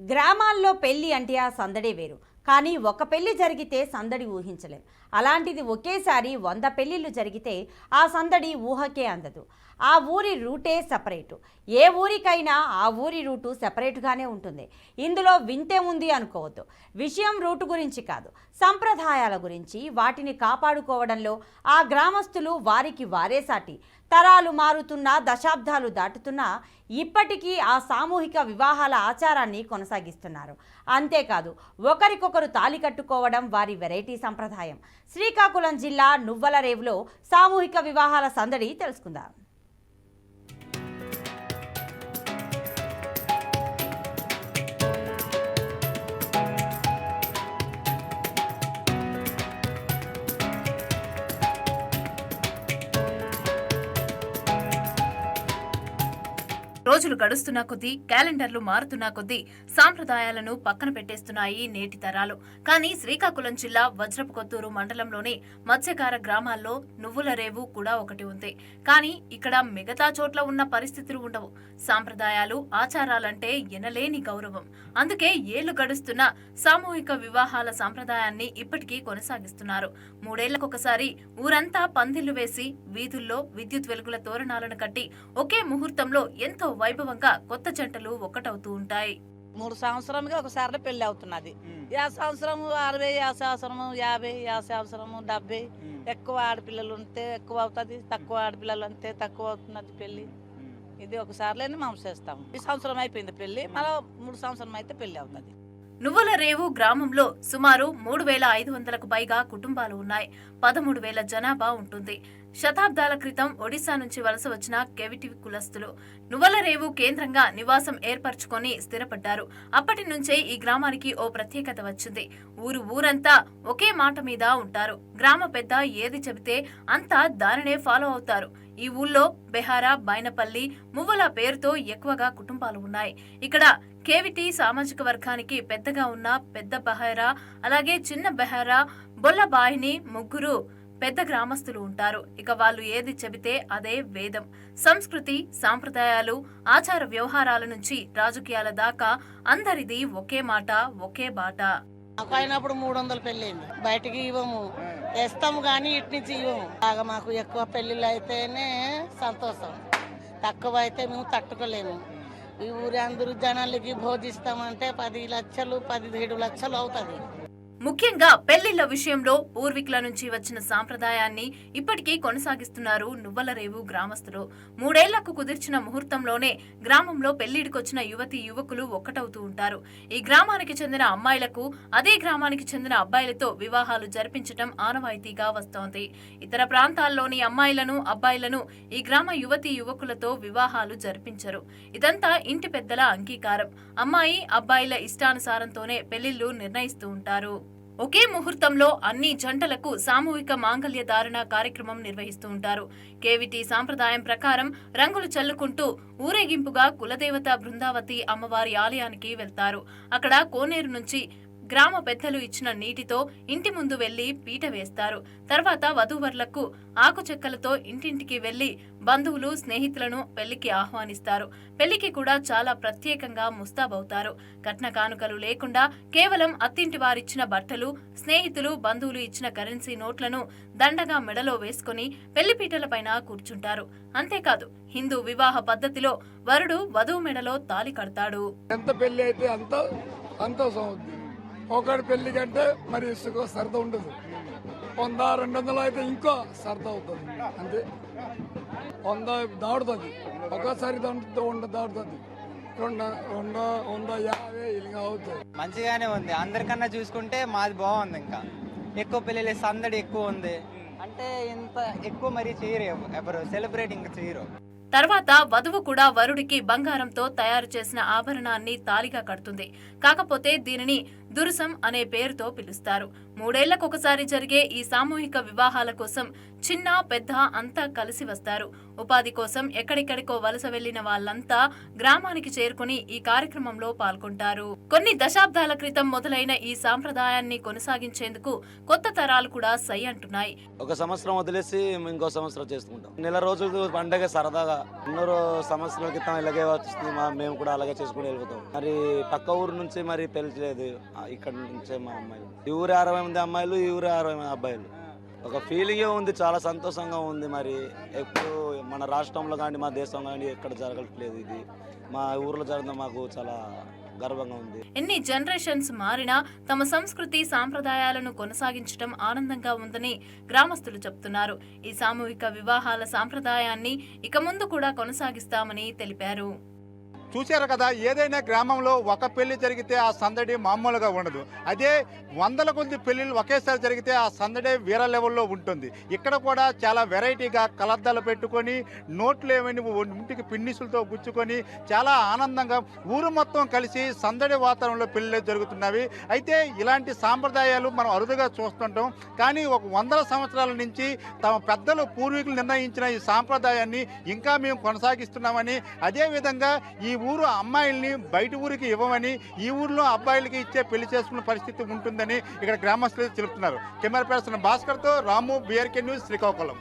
గ్రామాల్లో పెళ్లి అంటే ఆ సందడే వేరు. కానీ ఒక పెళ్లి జరిగితే సందడి ఊహించలేం. అలాంటిది ఒకేసారి 100 పెళ్లిళ్ళు జరిగితే ఆ సందడి ఊహకే అందదు. ఆ ఊరి రూటే సెపరేటు. ఏ ఊరికైనా ఆ ఊరి రూటు సెపరేట్గానే ఉంటుంది. ఇందులో వింతే ఉంది అనుకోవద్దు. విషయం రూటు గురించి కాదు, సంప్రదాయాల గురించి. వాటిని కాపాడుకోవడంలో ఆ గ్రామస్తులు వారికి వారే సాటి. తరాలు మారుతున్నా, దశాబ్దాలు దాటుతున్నా ఇప్పటికీ ఆ సామూహిక వివాహాల ఆచారాన్ని కొనసాగిస్తున్నారు. అంతేకాదు, ఒకరికొకరు తాళి కట్టుకోవడం వారి వెరైటీ సంప్రదాయం. శ్రీకాకుళం జిల్లా నువ్వలరేవులో సామూహిక వివాహాల సందడి తెలుసుకుందాం. రోజులు గడుస్తున్న కొద్దీ, క్యాలెండర్లు మారుతున్న కొద్దీ సాంప్రదాయాలను పక్కన పెట్టేస్తున్నాయి నేటి తరాలు. కానీ శ్రీకాకుళం జిల్లా వజ్రపు కొత్తూరు మండలంలోని మత్స్యకార గ్రామాల్లో నువ్వులరేవు కూడా ఒకటి ఉంది. కానీ ఇక్కడ మిగతా చోట్ల ఉన్న పరిస్థితులు ఉండవు. సాంప్రదాయాలు, ఆచారాలంటే ఎనలేని గౌరవం. అందుకే ఏళ్లు గడుస్తున్న సామూహిక వివాహాల సాంప్రదాయాన్ని ఇప్పటికీ కొనసాగిస్తున్నారు. 3 ఏళ్లకొకసారి ఊరంతా పందిళ్లు వేసి, వీధుల్లో విద్యుత్ వెలుగుల తోరణాలను కట్టి ఒకే ముహూర్తంలో ఎంతో వైభవంగా కొత్త జంటలు ఒక్కటవుతూ ఉంటాయి. 3 సంవత్సరాలుగా ఒకసారి పెళ్లి అవుతున్నది. యా సంవత్సరం 60, యా సంవత్సరం 50, యా సంవత్సరం 70. ఎక్కువ ఆడపిల్లలు ఉంటే ఎక్కువ అవుతుంది, తక్కువ ఆడపిల్లలు ఉంటే తక్కువ అవుతున్నది పెళ్లి. ఇది ఒకసారిలోనే మనం చేస్తాము. ఈ సంవత్సరం అయిపోయింది పెళ్లి, మరో 3 సంవత్సరం అయితే పెళ్లి అవుతుంది. నువ్వులరేవు గ్రామంలో సుమారు 3500కు పైగా కుటుంబాలు ఉన్నాయి. 13,000 జనాభా ఉంటుంది. శతాబ్దాల క్రితం ఒడిశా నుంచి వలస వచ్చిన కెవిటి కులస్తులు నువ్వలరేవు కేంద్రంగా నివాసం ఏర్పరచుకొని స్థిరపడ్డారు. అప్పటి నుంచే ఈ గ్రామానికి ఓ ప్రత్యేకత వచ్చింది. ఊరంతా ఒకే మాట మీద ఉంటారు. గ్రామ పెద్ద ఏది చెబితే అంతా దానినే ఫాలో అవుతారు. ఈ ఊళ్ళో బెహారా, బైనపల్లి, మువ్వల పేరుతో ఎక్కువగా కుటుంబాలు ఉన్నాయి. ఇక్కడ కేవిటి సామాజిక వర్గానికి పెద్దగా ఉన్న పెద్ద బెహారా, అలాగే చిన్న బెహారా, బొల్లబాయిని ముగ్గురు పెద్ద గ్రామస్తులు ఉంటారు. ఇక వాళ్ళు ఏది చెబితే అదే వేదం. సంస్కృతి, సాంప్రదాయాలు, ఆచార వ్యవహారాల నుంచి రాజకీయాల దాకా అందరిది ఒకే మాట, ఒకే బాట. మాకు అయినప్పుడు 300 పెళ్ళింది. బయటికి ఇవ్వము, వేస్తాము కానీ ఇటు నుంచి ఇవ్వము. బాగా మాకు ఎక్కువ పెళ్లిళ్ళు అయితేనే సంతోషం, తక్కువ అయితే మేము తట్టుకోలేము. ఈ ఊరి అందరూ జనాలకి భోజిస్తామంటే 10 లక్షలు, 17 లక్షలు అవుతుంది. ముఖ్యంగా పెళ్లిళ్ల విషయంలో పూర్వీకుల నుంచి వచ్చిన సాంప్రదాయాన్ని ఇప్పటికీ కొనసాగిస్తున్నారు నువ్వలరేవు గ్రామస్తులు. 3 ఏళ్లకు కుదిర్చిన ముహూర్తంలోనే గ్రామంలో పెళ్లిడికొచ్చిన యువతి యువకులు ఒక్కటవుతూ ఉంటారు. ఈ గ్రామానికి చెందిన అమ్మాయిలకు అదే గ్రామానికి చెందిన అబ్బాయిలతో వివాహాలు జరిపించటం ఆనవాయితీగా వస్తోంది. ఇతర ప్రాంతాల్లోని అమ్మాయిలను, అబ్బాయిలను ఈ గ్రామ యువతి యువకులతో వివాహాలు జరిపించరు. ఇదంతా ఇంటి పెద్దల అంగీకారం. అమ్మాయి, అబ్బాయిల ఇష్టానుసారంతోనే పెళ్లిళ్లు నిర్ణయిస్తూ ఉంటారు. ఒకే ముహూర్తంలో అన్ని జంటలకు సామూహిక మాంగళ్య ధారణ కార్యక్రమం నిర్వహిస్తూ ఉంటారు. కేవిటి సాంప్రదాయం ప్రకారం రంగులు చల్లుకుంటూ ఊరేగింపుగా కులదేవత బృందావతి అమ్మవారి ఆలయానికి వెళ్తారు. అక్కడ కోనేరు నుంచి గ్రామ పెద్దలు ఇచ్చిన నీటితో ఇంటి ముందు వెళ్లి పీట వేస్తారు. తర్వాత వధూవరులకు ఆకు చెక్కలతో ఇంటింటికి వెళ్లి బంధువులు, స్నేహితులను పెళ్లికి ఆహ్వానిస్తారు. పెళ్లికి కూడా చాలా ప్రత్యేకంగా ముస్తాబవుతారు. కట్న కానుకలు లేకుండా కేవలం అత్తింటి వారిచ్చిన బట్టలు, స్నేహితులు, బంధువులు ఇచ్చిన కరెన్సీ నోట్లను దండగా మెడలో వేసుకుని పెళ్లిపీటలపైన కూర్చుంటారు. అంతేకాదు, హిందూ వివాహ పద్ధతిలో వరుడు వధువు మెడలో తాళి కడతాడు. ఒకటి పెళ్లి కంటే మరి ఇసుక సరదా ఉండదు. 100-200 అయితే ఇంకో సరదా అవుతుంది. అంతే 100 దాడుతుంది, ఒక్కసారి దాడుతుంది. 150 ఇలా అవుతుంది. మంచిగానే ఉంది. అందరికన్నా చూసుకుంటే మాది బాగుంది. ఇంకా ఎక్కువ పెళ్లి సందడి ఎక్కువ ఉంది. అంటే ఇంత ఎక్కువ మరీ చేయరు ఎవరు, సెలబ్రేట్ ఇంకా చేయరు. తర్వాత వధువు కూడా వరుడికి బంగారంతో తయారు చేసిన ఆభరణాన్ని తాళిగా కడుతుంది. కాకపోతే దీనిని దురుసం అనే పేరుతో పిలుస్తారు. 3 ఏళ్లకొకసారి జరిగే ఈ సామూహిక వివాహాల కోసం చిన్న పెద్ద అంతా కలిసి వస్తారు. ఉపాధి కోసం ఎక్కడెక్కడికో వలస వెళ్లిన వాళ్ళంతా గ్రామానికి చేరుకుని ఈ కార్యక్రమంలో పాల్గొంటారు. కొన్ని దశాబ్దాల క్రితం మొదలైన ఈ సాంప్రదాయాన్ని కొనసాగించేందుకు కొత్త తరాలు కూడా సై అంటున్నాయి. ఒక సంవత్సరం వదిలేసి ఇంకో సంవత్సరం చేసుకుంటాం. నెల రోజులు పండగ సరదాగా 2 సంవత్సరాల క్రితం ఇలాగే వస్తుంది, మేము కూడా అలాగే చేసుకుని వెళ్ళిపోతాం. మరి పక్క ఊరు నుంచి మరి పెళ్లి లేదు, ఇక్కడ నుంచే మా అమ్మాయిలు. ఈ ఊరు 60 మంది అమ్మాయిలు, ఈ ఊరు 60 మంది అబ్బాయిలు. ఒక ఫీలింగే ఉంది, చాలా సంతోషంగా ఉంది. మరి ఎప్పుడు మన రాష్ట్రంలో కానీ మా దేశంలో కానీ ఎక్కడ జరగట్లేదు. ఇది మా ఊర్లో జరగడం మాకు చాలా గర్వంగా ఉంది. ఎన్ని జనరేషన్స్ మారినా తమ సంస్కృతి సాంప్రదాయాలను కొనసాగించడం ఆనందంగా ఉందని గ్రామస్తులు చెప్తున్నారు. ఈ సామూహిక వివాహాల సాంప్రదాయాన్ని ఇక ముందు కూడా కొనసాగిస్తామని తెలిపారు. చూశారు కదా, ఏదైనా గ్రామంలో ఒక పెళ్లి జరిగితే ఆ సందడి మామూలుగా ఉండదు. అదే వందల కొద్ది పెళ్లిళ్ళు ఒకేసారి జరిగితే ఆ సందడి వేరే లెవెల్లో ఉంటుంది. ఇక్కడ కూడా చాలా వెరైటీగా కలద్దాలు పెట్టుకొని నోట్లు ఏమని ఇంటికి పిన్నిసులతో గుచ్చుకొని చాలా ఆనందంగా ఊరు మొత్తం కలిసి సందడి వాతావరణంలో పెళ్లిళ్ళు జరుగుతున్నవి. అయితే ఇలాంటి సాంప్రదాయాలు మనం అరుదుగా చూస్తుంటాం. కానీ ఒక 100 సంవత్సరాల నుంచి తమ పెద్దలు పూర్వీకులు నిర్ణయించిన ఈ సాంప్రదాయాన్ని ఇంకా మేము కొనసాగిస్తున్నామని, అదేవిధంగా ఈ ఊరు అమ్మాయిల్ని బయట ఊరికి ఇవ్వమని, ఈ ఊర్లో అబ్బాయిలకి ఇచ్చే పెళ్లి చేసుకునే పరిస్థితి ఉంటుందని ఇక్కడ గ్రామస్తులు చెబుతున్నారు. కెమెరా పర్సన్ భాస్కర్తో రాము, BRK న్యూస్, శ్రీకాకుళం.